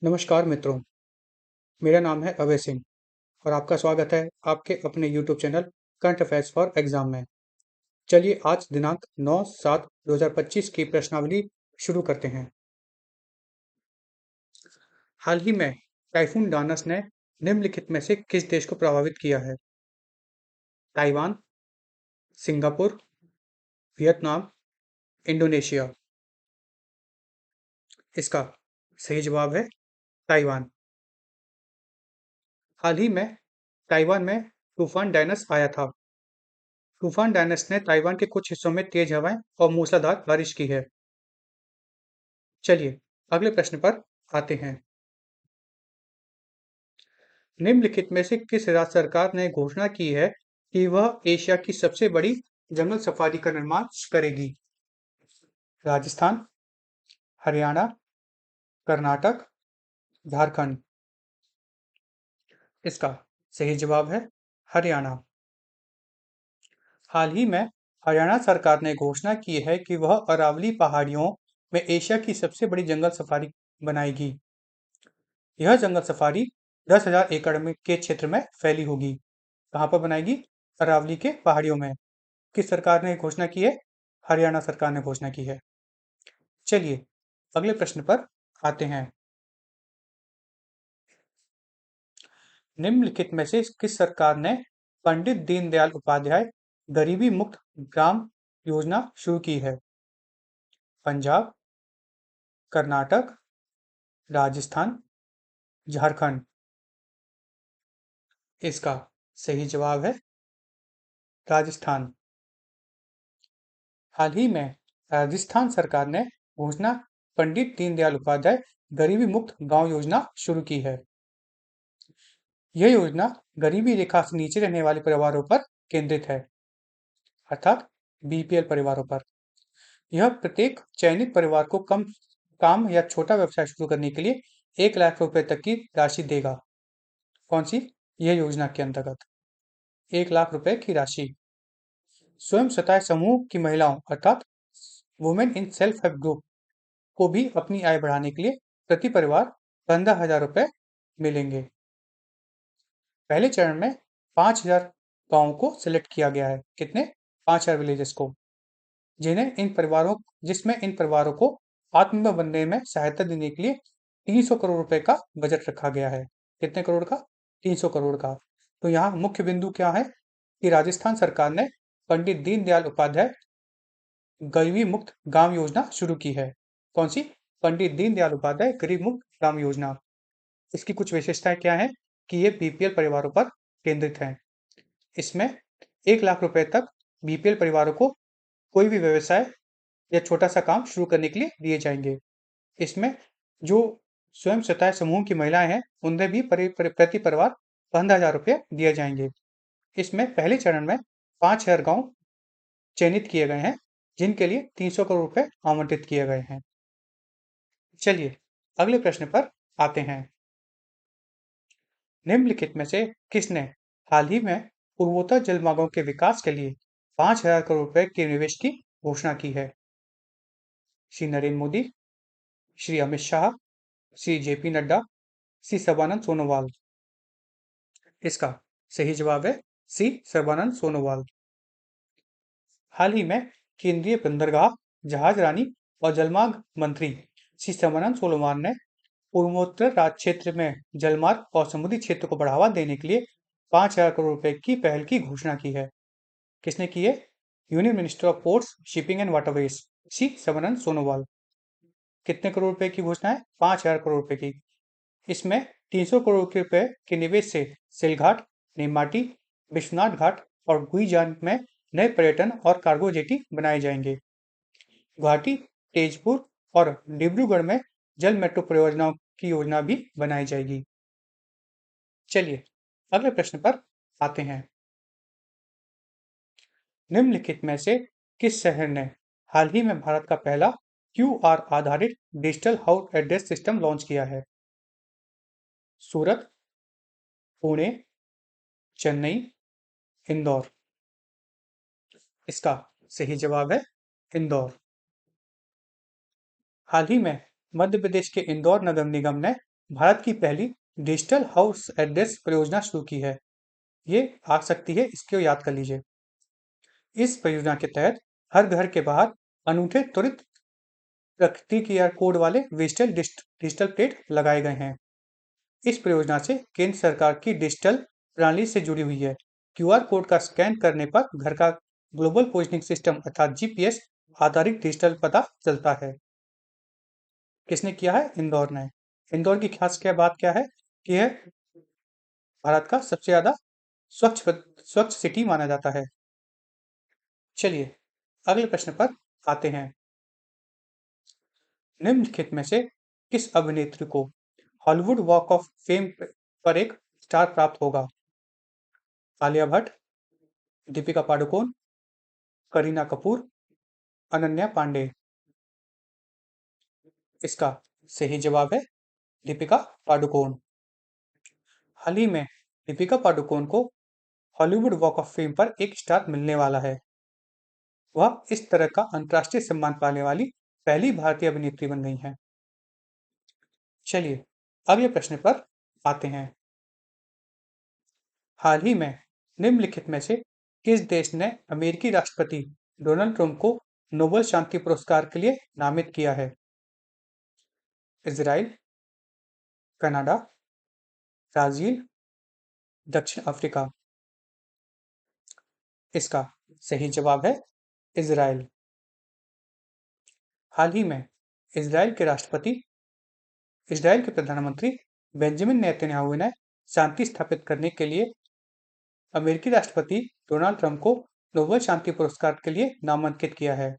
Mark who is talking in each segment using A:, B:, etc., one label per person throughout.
A: नमस्कार मित्रों, मेरा नाम है अभय सिंह और आपका स्वागत है आपके अपने YouTube channel current affairs for exam में। चलिए आज दिनांक 9/7/2025 की प्रश्नावली शुरू करते हैं। हाल ही में टाइफून डानस ने निम्नलिखित में से किस देश को प्रभावित किया है? Taiwan, Singapore, Vietnam, Indonesia. इसका सही जवाब है ताइवान। हाल ही में ताइवान में तूफान डायनस आया था। तूफान डायनस ने ताइवान के कुछ हिस्सों में तेज हवाएं और मूसलाधार बारिश की है। चलिए अगले प्रश्न पर आते हैं। निम्नलिखित में से किस राज्य सरकार ने घोषणा की है कि वह एशिया की सबसे बड़ी जंगल सफारी का निर्माण करेगी? राजस्थान, हरियाणा, कर्नाटक, झारखंड। इसका सही जवाब है हरियाणा। हाल ही में हरियाणा सरकार ने घोषणा की है कि वह अरावली पहाड़ियों में एशिया की सबसे बड़ी जंगल सफारी बनाएगी। यह जंगल सफारी 10,000 एकड़ के क्षेत्र में फैली होगी। कहाँ पर बनाएगी? अरावली के पहाड़ियों में। किस सरकार ने घोषणा की है? हरियाणा सरकार ने घोषणा की है। चलिए अगले प्रश्न पर आते हैं। निम्नलिखित में से किस सरकार ने पंडित दीनदयाल उपाध्याय गरीबी मुक्त ग्राम योजना शुरू की है? पंजाब, कर्नाटक, राजस्थान, झारखंड। इसका सही जवाब है राजस्थान। हाल ही में राजस्थान सरकार ने घोषणा पंडित दीनदयाल उपाध्याय गरीबी मुक्त गांव योजना शुरू की है। यह योजना गरीबी रेखा से नीचे रहने वाले परिवारों पर केंद्रित है, अर्थात बीपीएल परिवारों पर। यह प्रत्येक चयनित परिवार को कम काम या छोटा व्यवसाय शुरू करने के लिए 1 लाख रुपए तक की राशि देगा। कौन सी? यह योजना के अंतर्गत 1 लाख रुपए की राशि स्वयं सहायता समूह की महिलाओं अर्थात women in self help group को भी अपनी आय बढ़ाने के लिए प्रति परिवार 15,000 रुपए मिलेंगे। पहले चरण में 5,000 गांवों को सिलेक्ट किया गया है। कितने? 5,000 विलेजेस को, जिसमें इन परिवारों को आत्मनिर्भर बनने में सहायता देने के लिए 300 करोड़ रुपए का बजट रखा गया है। कितने करोड़ का? 300 करोड़ का। तो यहाँ मुख्य बिंदु क्या है कि राजस्थान सरकार ने पंडित दीनदयाल उपाध्याय गरीबी मुक्त गांव योजना शुरू की है। कौन सी? पंडित दीनदयाल उपाध्याय गरीब मुक्त गांव योजना। इसकी कुछ विशेषताएं क्या है कि ये बीपीएल परिवारों पर केंद्रित है। इसमें 1 लाख रुपए तक बीपीएल परिवारों को कोई भी व्यवसाय या छोटा सा काम शुरू करने के लिए दिए जाएंगे। इसमें जो स्वयं सहायता समूह की महिलाएं हैं उन्हें भी प्रति परिवार 15,000 रुपये दिए जाएंगे। इसमें पहले चरण में 5,000 गांव चयनित किए गए हैं जिनके लिए 300 करोड़ रुपए आवंटित किए गए हैं। चलिए अगले प्रश्न पर आते हैं। निम्नलिखित में से किसने हाल ही में पूर्वोत्तर जलमार्गों के विकास के लिए 5,000 करोड़ रुपए के निवेश की घोषणा की है? श्री नरेंद्र मोदी, श्री अमित शाह, श्री जेपी नड्डा, श्री सर्बानंद सोनोवाल। इसका सही जवाब है श्री सर्बानंद सोनोवाल। हाल ही में केंद्रीय बंदरगाह, जहाजरानी और जलमार्ग मंत्री श्री सर्बानंद सोनोवाल ने पूर्वोत्तर राज्य क्षेत्र में जलमार्ग और समुद्री क्षेत्र को बढ़ावा देने के लिए 5,000 करोड़ रुपए की पहल की घोषणा की है। किसने की है? Union minister of ports, shipping and waterways Shri Sarbananda Sonowal. कितने करोड़ रुपए की घोषणा है? 5,000 करोड़ रुपए की। इसमें 300 करोड़ रुपए के निवेश से सिलघाट, नेमाटी, विश्वनाथ घाट और गुईजान में नए पर्यटन और कार्गो जेटी बनाए जाएंगे। गुवाहाटी, तेजपुर और डिब्रूगढ़ में जल मेट्रो परियोजनाओं की योजना भी बनाई जाएगी। चलिए अगले प्रश्न पर आते हैं। निम्नलिखित में से किस शहर ने हाल ही में भारत का पहला क्यूआर आधारित digital house address system launch किया है? सूरत, पुणे, चेन्नई, इंदौर। इसका सही जवाब है इंदौर। हाल ही में मध्य प्रदेश के इंदौर नगर निगम ने भारत की पहली डिजिटल हाउस एड्रेस परियोजना शुरू की है। ये आ सकती है, इसको याद कर लीजिए। इस परियोजना के तहत हर घर के बाहर अनूठे त्वरित प्रकृति QR कोड वाले डिजिटल प्लेट लगाए गए हैं। इस परियोजना से केंद्र सरकार की डिजिटल प्रणाली से जुड़ी हुई है। QR कोड का स्कैन करने पर घर का ग्लोबल पोजिशनिंग सिस्टम अर्थात GPS आधारित डिजिटल पता चलता है। किसने किया है? इंदौर ने। इंदौर की खास क्या बात क्या है कि यह भारत का सबसे ज्यादा स्वच्छ सिटी माना जाता है। चलिए अगले प्रश्न पर आते हैं। निम्नलिखित में से किस अभिनेत्री को हॉलीवुड वॉक ऑफ फेम पर एक स्टार प्राप्त होगा? आलिया भट्ट, दीपिका पादुकोण, करीना कपूर, अनन्या पांडे। इसका सही जवाब है दीपिका पादुकोण। हाल ही में दीपिका पादुकोण को हॉलीवुड वॉक ऑफ फेम पर एक स्टार मिलने वाला है। वह इस तरह का अंतर्राष्ट्रीय सम्मान पाने वाली पहली भारतीय अभिनेत्री बन गई हैं। चलिए अगले प्रश्न पर आते हैं। हाल ही में निम्नलिखित में से किस देश ने अमेरिकी राष्ट्रपति डोनाल्ड ट्रंप को नोबेल शांति पुरस्कार के लिए नामित किया है? इजराइल, कनाडा, ब्राजील, दक्षिण अफ्रीका। इसका सही जवाब है इजराइल। हाल ही में इजराइल के प्रधानमंत्री बेंजामिन नेतन्याहू ने शांति स्थापित करने के लिए अमेरिकी राष्ट्रपति डोनाल्ड ट्रंप को नोबेल शांति पुरस्कार के लिए नामांकित किया है।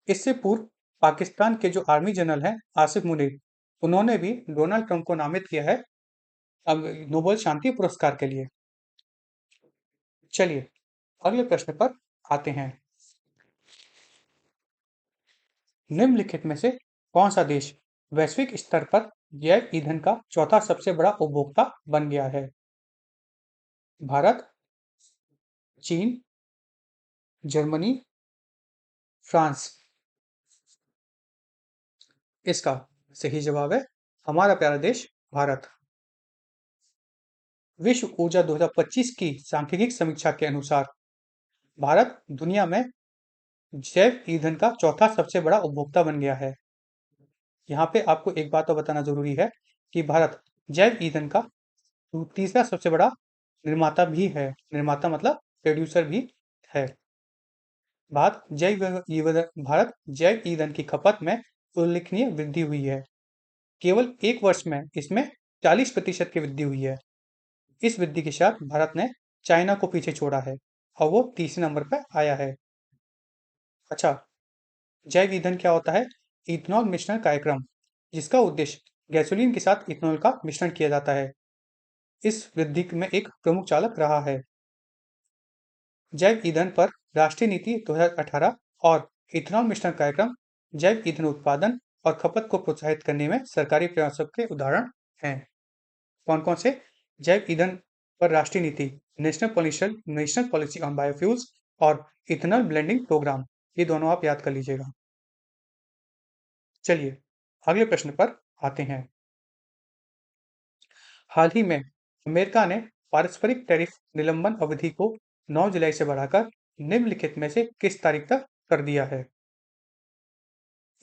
A: इससे पूर्व पाकिस्तान के जो आर्मी जनरल हैं आसिफ मुनीर, उन्होंने भी डोनाल्ड ट्रंप को नामित किया है अब नोबेल शांति पुरस्कार के लिए। चलिए अगले प्रश्न पर आते हैं। निम्नलिखित में से कौन सा देश वैश्विक स्तर पर जैव ईंधन का चौथा सबसे बड़ा उपभोक्ता बन गया है? भारत, चीन, जर्मनी, फ्रांस। इसका सही जवाब है हमारा प्यारा देश भारत। विश्व ऊर्जा 2025 की सांख्यिकी समीक्षा के अनुसार भारत दुनिया में जैव ईंधन का चौथा सबसे बड़ा उपभोक्ता बन गया है। यहाँ पे आपको एक बात तो बताना जरूरी है कि भारत जैव ईंधन का तीसरा सबसे बड़ा निर्माता भी है। निर्माता मतलब प्रोड्यूसर भी है। भारत जैव ईंधन की खपत में उल्लेखनीय वृद्धि हुई है। केवल एक वर्ष में इसमें 40% की वृद्धि हुई है। इस वृद्धि के साथ भारत ने चाइना को पीछे छोड़ा है और वो तीसरे नंबर पर आया है। अच्छा, जैव ईंधन क्या होता है? इथेनॉल मिश्रण कार्यक्रम, जिसका उद्देश्य गैसोलीन के साथ इथेनॉल का मिश्रण किया जाता है, इस वृद्धि में एक प्रमुख चालक रहा है। जैव ईंधन पर राष्ट्रीय नीति 2018 और इथेनॉल मिश्रण कार्यक्रम जैव ईंधन उत्पादन और खपत को प्रोत्साहित करने में सरकारी प्रयासों के उदाहरण हैं। कौन कौन से? जैव ईंधन पर राष्ट्रीय नीति, नेशनल पॉलिसी ऑन बायोफ्यूल्स और इथेनॉल ब्लेंडिंग प्रोग्राम, ये दोनों आप याद कर लीजिएगा। चलिए अगले प्रश्न पर आते हैं। हाल ही में अमेरिका ने पारस्परिक टैरिफ निलंबन अवधि को 9 जुलाई से बढ़ाकर निम्नलिखित में से किस तारीख तक कर दिया है?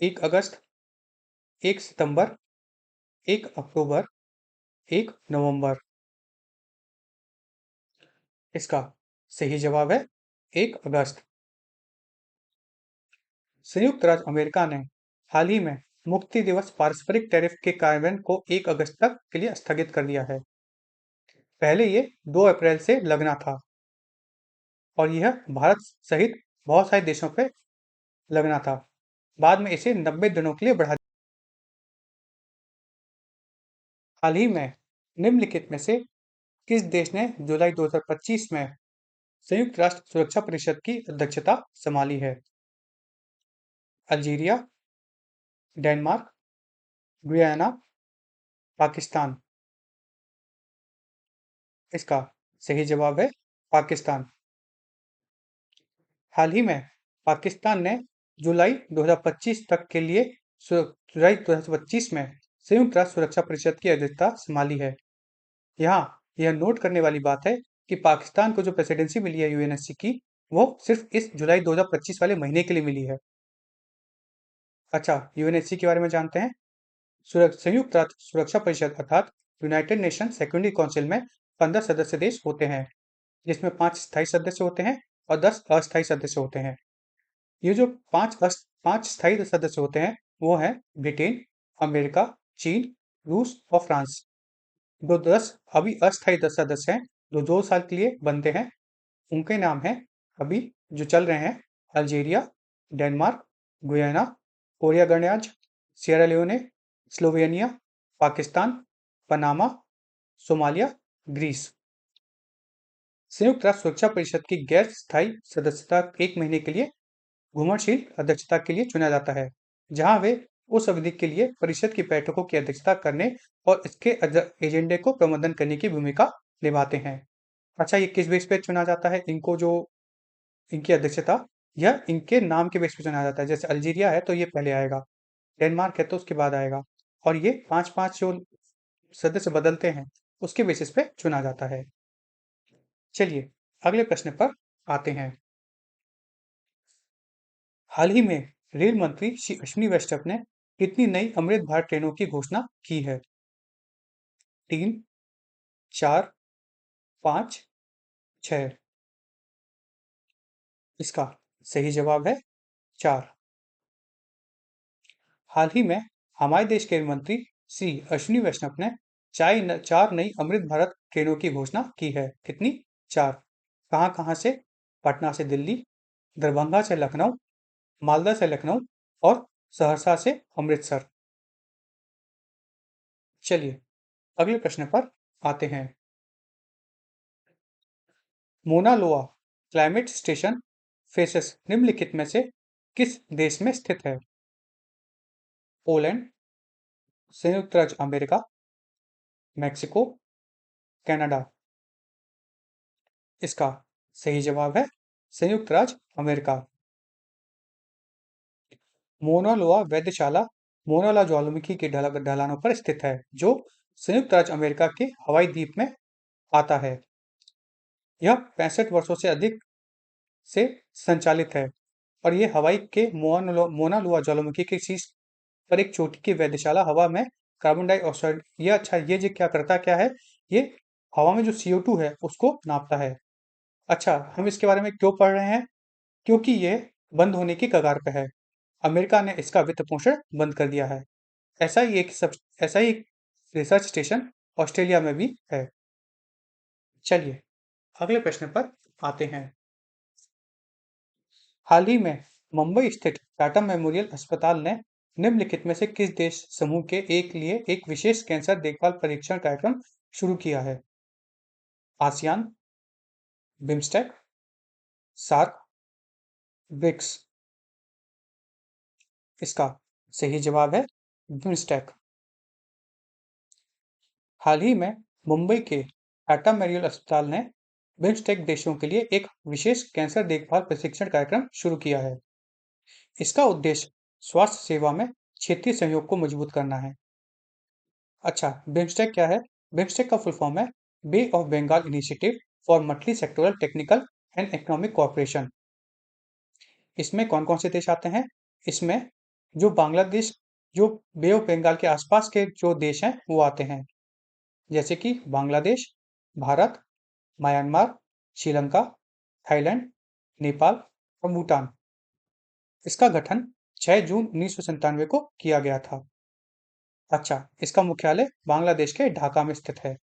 A: 1 अगस्त, 1 सितंबर, 1 अक्टूबर, 1 नवंबर। इसका सही जवाब है 1 अगस्त। संयुक्त राज्य अमेरिका ने हाल ही में मुक्ति दिवस पारस्परिक टैरिफ के कार्यान्वयन को 1 अगस्त तक के लिए स्थगित कर दिया है। पहले ये 2 अप्रैल से लगना था और यह भारत सहित बहुत सारे देशों पे लगना था। बाद में इसे 90 दिनों के लिए बढ़ा। हाल ही में निम्नलिखित में से किस देश ने जुलाई 2025 में संयुक्त राष्ट्र सुरक्षा परिषद की अध्यक्षता संभाली है? Algeria, Denmark, Guyana, Pakistan. इसका सही जवाब है पाकिस्तान। हाल ही में पाकिस्तान ने जुलाई 2025 तक के लिए जुलाई 2025 में संयुक्त राष्ट्र सुरक्षा परिषद की अध्यक्षता संभाली है। यहाँ यह नोट करने वाली बात है कि पाकिस्तान को जो प्रेसिडेंसी मिली है यूएनएससी की, वो सिर्फ इस जुलाई 2025 वाले महीने के लिए मिली है। अच्छा, यूएनएससी के बारे में जानते हैं। संयुक्त राष्ट्र सुरक्षा परिषद अर्थात यूनाइटेड नेशन सिक्योरिटी काउंसिल में 15 सदस्य देश होते हैं, जिसमें 5 स्थायी सदस्य होते हैं और 10 अस्थायी सदस्य होते हैं। ये जो पांच स्थायी सदस्य होते हैं, वो हैं ब्रिटेन, अमेरिका, चीन, रूस और फ्रांस। जो 10 अभी अस्थायी 10 सदस्य हैं, जो 2 साल के लिए बनते हैं, उनके नाम हैं अभी जो चल रहे हैं: अल्जीरिया, डेनमार्क, गुयाना, कोरिया गणराज्य, Sierra Leone, Slovenia, Pakistan, Panama, Somalia, Greece. संयुक्त राष्ट्र सुरक्षा परिषद की गैर स्थायी सदस्यता 1 महीने के लिए घुमावशील अध्यक्षता के लिए चुना जाता है, जहां वे उस अवधि के लिए परिषद की बैठकों की अध्यक्षता करने और इसके एजेंडे को प्रबंधन करने की भूमिका निभाते हैं। अच्छा, ये किस बेस पे चुना जाता है इनको, जो इनकी अध्यक्षता, यह इनके नाम के बेस पे चुना जाता है। जैसे अल्जीरिया है तो ये पहले आएगा, डेनमार्क है तो उसके बाद आएगा, और ये 5-5 जो सदस्य बदलते हैं उसके बेसिस पे चुना जाता है। चलिए अगले प्रश्न पर आते हैं। हाल ही में रेल मंत्री श्री अश्विनी वैष्णव ने कितनी नई अमृत भारत ट्रेनों की घोषणा की है? 3, 4, 5, 6। इसका सही जवाब है 4। हाल ही में हमारे देश के रेल मंत्री श्री अश्विनी वैष्णव ने 4 नई अमृत भारत ट्रेनों की घोषणा की है। कितनी? 4। कहाँ कहाँ से? पटना से दिल्ली, दरभंगा से लखनऊ, मालदा से लखनऊ और सहरसा से अमृतसर। चलिए अगले प्रश्न पर आते हैं। मोना लोआ क्लाइमेट स्टेशन फेसिस निम्नलिखित में से किस देश में स्थित है? पोलैंड, संयुक्त राज्य अमेरिका, मैक्सिको, कनाडा। इसका सही जवाब है संयुक्त राज्य अमेरिका। मोना लोआ वेधशाला मोना लोआ ज्वालामुखी के ढलानों पर स्थित है, जो संयुक्त राज्य अमेरिका के हवाई द्वीप में आता है। यह 65 वर्षों से अधिक से संचालित है और ये हवाई के मोना लोआ ज्वालामुखी के शीर्ष पर एक छोटी की वेधशाला हवा में कार्बन डाइऑक्साइड, ये अच्छा, ये जो क्या है, ये हवा में जो CO2 है उसको नापता है। अच्छा, हम इसके बारे में क्यों पढ़ रहे हैं? क्योंकि ये बंद होने की कगार पे है। अमेरिका ने इसका वित्त पोषण बंद कर दिया है। ऐसा ही एक रिसर्च स्टेशन ऑस्ट्रेलिया में भी है। चलिए अगले प्रश्न पर आते हैं। हाल ही में मुंबई स्थित टाटा मेमोरियल अस्पताल ने निम्नलिखित में से किस देश समूह के एक विशेष कैंसर देखभाल परीक्षण कार्यक्रम शुरू किया है? ASEAN, BIMSTEC, SAARC, BRICS. इसका सही जवाब है बिम्स्टेक। हाल ही में मुंबई के टाटा मेमोरियल अस्पताल ने बिम्स्टेक देशों के लिए एक विशेष कैंसर देखभाल प्रशिक्षण कार्यक्रम शुरू किया है। इसका उद्देश्य स्वास्थ्य सेवा में क्षेत्रीय सहयोग को मजबूत करना है। अच्छा, बिम्स्टेक क्या है? बिम्स्टेक का फुल फॉर्म है bay of Bengal initiative for multi sectoral technical and economic cooperation. इसमें कौन कौन से देश आते हैं? इसमें जो बांग्लादेश, जो बे ऑफ बंगाल के आसपास के जो देश हैं वो आते हैं, जैसे कि बांग्लादेश, भारत, म्यांमार, श्रीलंका, थाईलैंड, नेपाल और भूटान। इसका गठन 6 जून 1997 को किया गया था। अच्छा, इसका मुख्यालय बांग्लादेश के ढाका में स्थित है।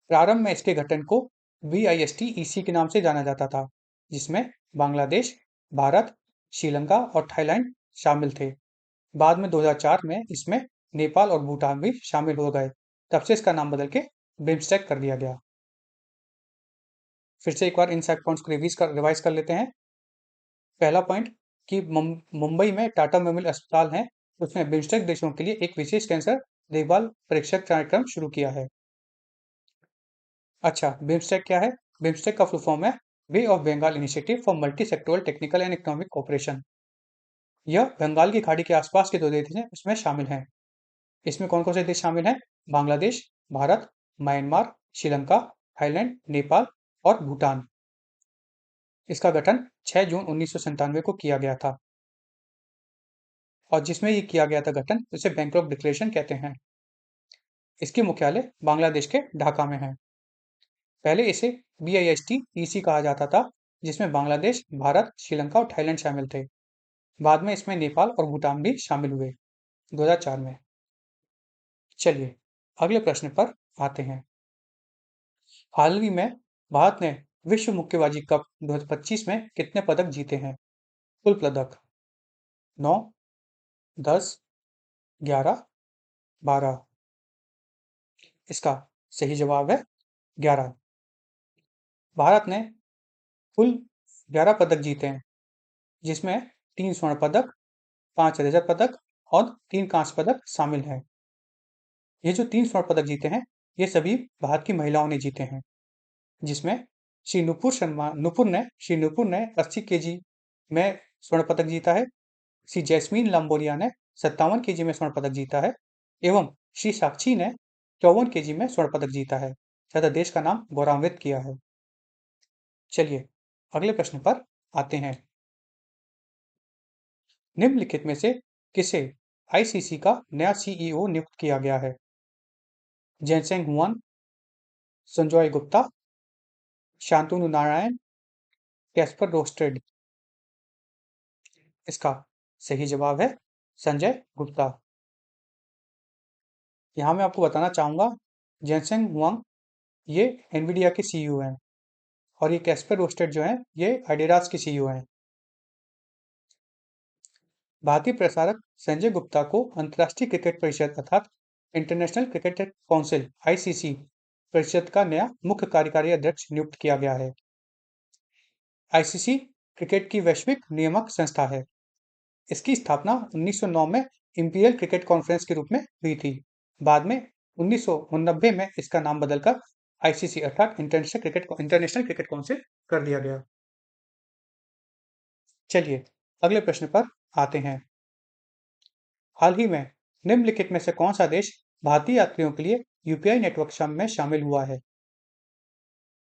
A: प्रारंभ में इसके गठन को BISTEC के नाम से जाना जाता था, जिसमें बांग्लादेश, भारत, श्रीलंका और थाईलैंड शामिल थे। बाद में 2004 में इसमें नेपाल और भूटान भी शामिल हो गए। तब से इसका नाम बदल के बिम्स्टेक कर दिया गया। फिर से एक बार इन सब पॉइंट्स को रिवाइज कर लेते हैं। पहला पॉइंट कि मुंबई में टाटा मेमोरियल अस्पताल है, उसमें बिम्स्टेक देशों के लिए एक विशेष कैंसर देखभाल परीक्षण कार्यक्रम शुरू किया है। अच्छा, बिम्स्टेक क्या है? बिम्स्टेक का फुल फॉर्म है bay of Bengal initiative for multi sectoral technical and economic cooperation. यह बंगाल की खाड़ी के आसपास के 2 देश हैं, इसमें शामिल हैं। इसमें कौन-कौन से देश शामिल हैं? बांग्लादेश, भारत, म्यांमार, श्रीलंका, थाईलैंड, नेपाल और भूटान। इसका गठन 6 जून 1997 को किया गया था और जिसमें ये किया गया था गठन, उसे बैंकॉक डिक्लेरेशन कहते हैं। इसकी मुख्यालय बांग्लादेश के ढाका में है। पहले इसे BIST-EC कहा जाता था, जिसमें बांग्लादेश, भारत, श्रीलंका और थाईलैंड शामिल थे। बाद में इसमें नेपाल और भूटान भी शामिल हुए 2004 में। चलिए अगले प्रश्न पर आते हैं। हाल ही में भारत ने विश्व मुक्केबाजी कप 2025 में कितने पदक जीते हैं? कुल पदक 9, 10, 11, 12। इसका सही जवाब है 11। भारत ने कुल 11 पदक जीते हैं, जिसमें 3 स्वर्ण पदक, 5 रजत पदक और 3 कांस्य पदक शामिल हैं। ये जो 3 स्वर्ण पदक जीते हैं, ये सभी भारत की महिलाओं ने जीते हैं, जिसमें श्री नुपुर ने 80 केजी में स्वर्ण पदक जीता है। श्री जैस्मीन लंबोरिया ने 57 केजी में स्वर्ण पदक जीता है एवं श्री साक्षी ने 54 केजी में स्वर्ण पदक जीता है तथा देश का नाम गौरवान्वित किया है। चलिए अगले प्रश्न पर आते हैं। निम्नलिखित में से किसे ICC का नया CEO नियुक्त किया गया है? Jensen Huang, Sanjay Gupta, Shantanu Narayen, Kasper Rorsted. इसका सही जवाब है संजय गुप्ता। यहाँ मैं आपको बताना चाहूंगा, जेनसेंग हुआंग ये एनवीडिया के CEO हैं और ये कैस्पर रोस्टेड जो हैं ये एडिडास के CEO हैं। भारतीय प्रसारक संजय गुप्ता को अंतर्राष्ट्रीय क्रिकेट परिषद अर्थात इंटरनेशनल क्रिकेट काउंसिल ICC परिषद का नया मुख्य कार्यकारी अध्यक्ष नियुक्त किया गया है। ICC क्रिकेट की वैश्विक नियामक संस्था है। इसकी स्थापना 1909 में इंपीरियल क्रिकेट कॉन्फ्रेंस के रूप में हुई थी। बाद में 1989 में इसका नाम बदलकर ICC अर्थात इंटरनेशनल क्रिकेट काउंसिल कर दिया गया। चलिए अगले प्रश्न पर आते हैं। हाल ही में निम्नलिखित में से कौन सा देश भारतीय यात्रियों के लिए UPI नेटवर्क में शामिल हुआ है?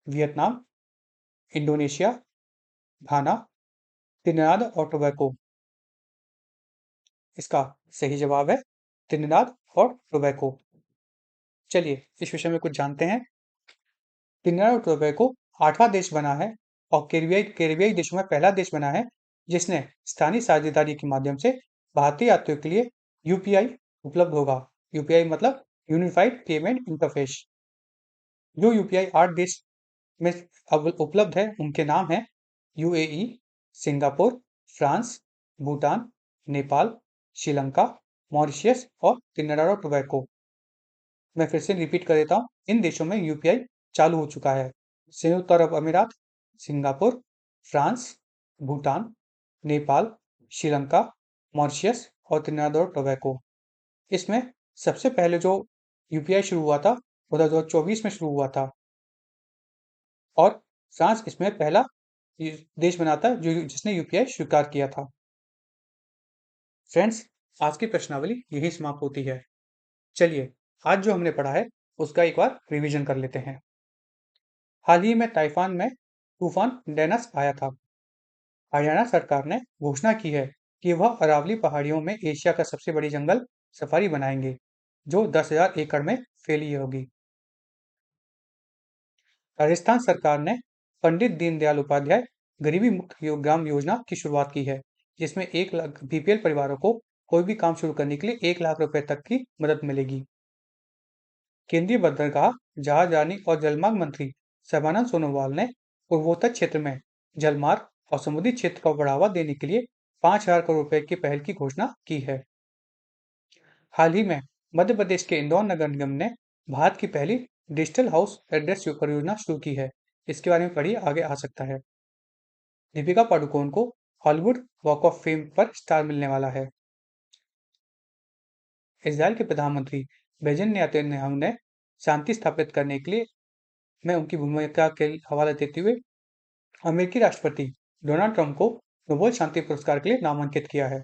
A: वियतनाम, इंडोनेशिया, घाना, त्रिनिदाद और टोबैको। इसका सही जवाब है त्रिनिदाद और टोबैको। चलिए इस विषय में कुछ जानते हैं। त्रिनिदाद और टोबैको 8वां देश बना है और कैरिबियाई देशों में पहला देश बना है जिसने स्थानीय साझेदारी के माध्यम से भारतीय यात्रियों के लिए UPI उपलब्ध होगा। UPI मतलब यूनिफाइड पेमेंट इंटरफेस। जो UPI 8 देश में अब उपलब्ध है उनके नाम हैं UAE, Singapore, France, Bhutan, Nepal, Sri Lanka, Mauritius और त्रिनिदाद और टोबैको। मैं फिर से रिपीट कर देता हूँ, इन देशों में UPI चालू हो चुका है। संयुक्त अरब अमीरात, Singapore, France, Bhutan, Nepal, Sri Lanka, Mauritius और त्रिनिदाद और टोबैको। इसमें सबसे पहले जो UPI शुरू हुआ था वो 2024 में शुरू हुआ था और फ्रांस इसमें पहला देश बना था जिसने UPI स्वीकार किया था। फ्रेंड्स, आज की प्रश्नावली यही समाप्त होती है। चलिए आज जो हमने पढ़ा है उसका एक बार रिवीजन कर लेते हैं। हाल ही में ताइवान में तूफान डेनस आया था। हरियाणा सरकार ने घोषणा की है कि वह अरावली पहाड़ियों में एशिया का सबसे बड़ी जंगल सफारी बनाएंगे, जो 10,000 एकड़ में फैली होगी। राजस्थान सरकार ने पंडित दीनदयाल उपाध्याय गरीबी मुक्त ग्राम योजना की शुरुआत की है, जिसमें 1 लाख BPL परिवारों को कोई भी काम शुरू करने के लिए 1 लाख रुपए तक की मदद मिलेगी। केंद्रीय बंदरगाह, जहाजरानी और जलमार्ग मंत्री सर्बानंद सोनोवाल ने पूर्वोत्तर क्षेत्र में जलमार्ग और समुद्री क्षेत्र को बढ़ावा देने के लिए 5,000 करोड़ रुपए की पहल की घोषणा की है। हाल ही में मध्य प्रदेश के इंदौर नगर निगम ने भारत की पहली डिजिटल हाउस एड्रेस परियोजना शुरू की है। इसके बारे में पढ़िए, आगे आ सकता है। दीपिका पादुकोण को हॉलीवुड वॉक ऑफ फेम पर स्टार मिलने वाला है। इजराइल के प्रधानमंत्री बेंजामिन नेतन्याहू ने शांति स्थापित करने के लिए मैं उनकी भूमिका के हवाले देते हुए अमेरिकी राष्ट्रपति डोनाल्ड ट्रंप को नोबेल शांति पुरस्कार के लिए नामांकित किया है।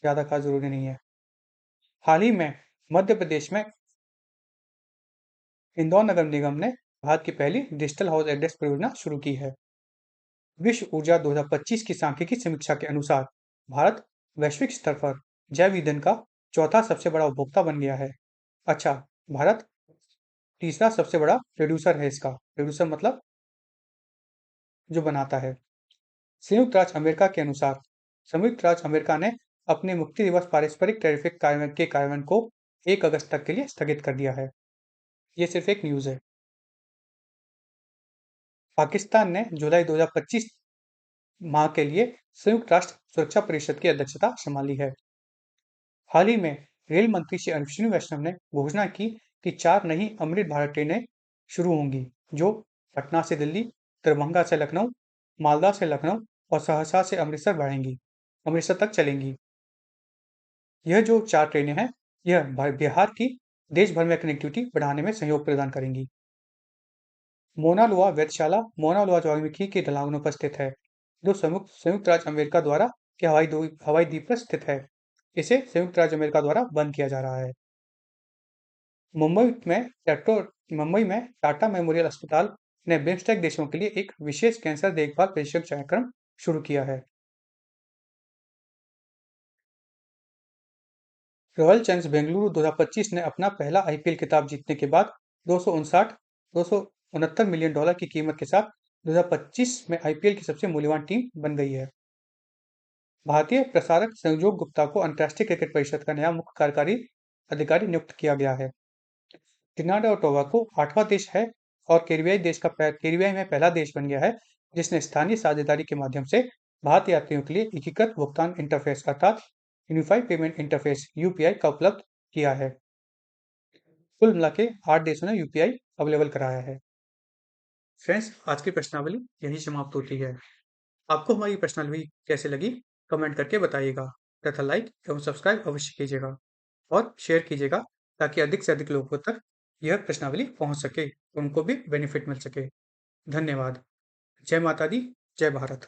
A: ज़्यादा खास ज़रूरी नहीं है। हाल ही में मध्य प्रदेश में इंदौर नगर निगम ने भारत की पहली डिजिटल हाउस एड्रेस परियोजना शुरू की है। विश्व ऊर्जा 2025 की सांख्यिकी समीक्षा के अनुसार भारत वैश्विक स्तर पर जैव ईंधन का चौथा सबसे बड़ा उपभोक्ता बन गया है। अच्छा, भारत तीसरा सबसे बड़ा प्रोड्यूसर है इसका। प्रोड्यूसर मतलब जो बनाता है। संयुक्त राज्य अमेरिका के अनुसार संयुक्त राज्य अमेरिका ने अपने मुक्ति दिवस पारस्परिक टैरिफ कार्यान्वयन को 1 अगस्त तक के लिए स्थगित कर दिया है। ये सिर्फ एक न्यूज़ है। पाकिस्तान ने जुलाई 2025 माह के लिए संयुक्त राष्ट्र सुरक्षा परिषद की अध्यक्षता संभाली है। हाल ही में रेल मंत्री श्री अश्विनी वैष्णव ने घोषणा की कि 4 नई अमृत भारत ट्रेनें शुरू होंगी, जो पटना से दिल्ली, दरभंगा से लखनऊ, मालदा से लखनऊ और सहरसा से अमृतसर तक चलेंगी। यह जो 4 ट्रेनें हैं, यह बिहार की देश भर में कनेक्टिविटी बढ़ाने में सहयोग प्रदान करेंगी। मोना लुआ वेधशाला मोना लुआ ज्वालामुखी के ढलानों पर स्थित है, जो संयुक्त राज्य अमेरिका द्वारा के हवाई द्वीप पर स्थित है। इसे संयुक्त राज्य अमेरिका द्वारा बंद किया जा रहा है। मुंबई में मुंबई में टाटा मेमोरियल अस्पताल ने बिम्स्टेक देशों के लिए एक विशेष कैंसर देखभाल प्रशिक्षण कार्यक्रम शुरू किया है। रॉयल चैलेंजर्स बेंगलुरु 2025 ने अपना पहला आईपीएल खिताब जीतने के बाद 269 मिलियन डॉलर की कीमत के साथ 2025 में आईपीएल की सबसे मूल्यवान टीम बन गई है। भारतीय प्रसारक संजोग गुप्ता को अंतर्राष्ट्रीय क्रिकेट परिषद का नया मुख्य कार्यकारी अधिकारी नियुक्त किया गया है। त्रिनिदाद और टोबैगो 8वां देश है और कैरिबियाई में पहला देश बन गया है, जिसने स्थानीय साझेदारी के माध्यम से भारतीय यात्रियों के लिए एकीकृत भुगतान इंटरफेस अर्थात यूनिफाइड पेमेंट इंटरफेस यूपीआई का उपलब्ध किया है। कुल मिला के 8 देशों ने यूपीआई अवेलेबल कराया है। फ्रेंड्स, आज की प्रश्नावली यहीं समाप्त होती है। आपको हमारी प्रश्नावली कैसे लगी, कमेंट करके बताइएगा तथा लाइक एवं सब्सक्राइब अवश्य कीजिएगा और शेयर कीजिएगा ताकि अधिक से अधिक लोगों तक यह प्रश्नावली पहुंच सके, उनको भी बेनिफिट मिल सके। धन्यवाद। जय माता दी, जय भारत।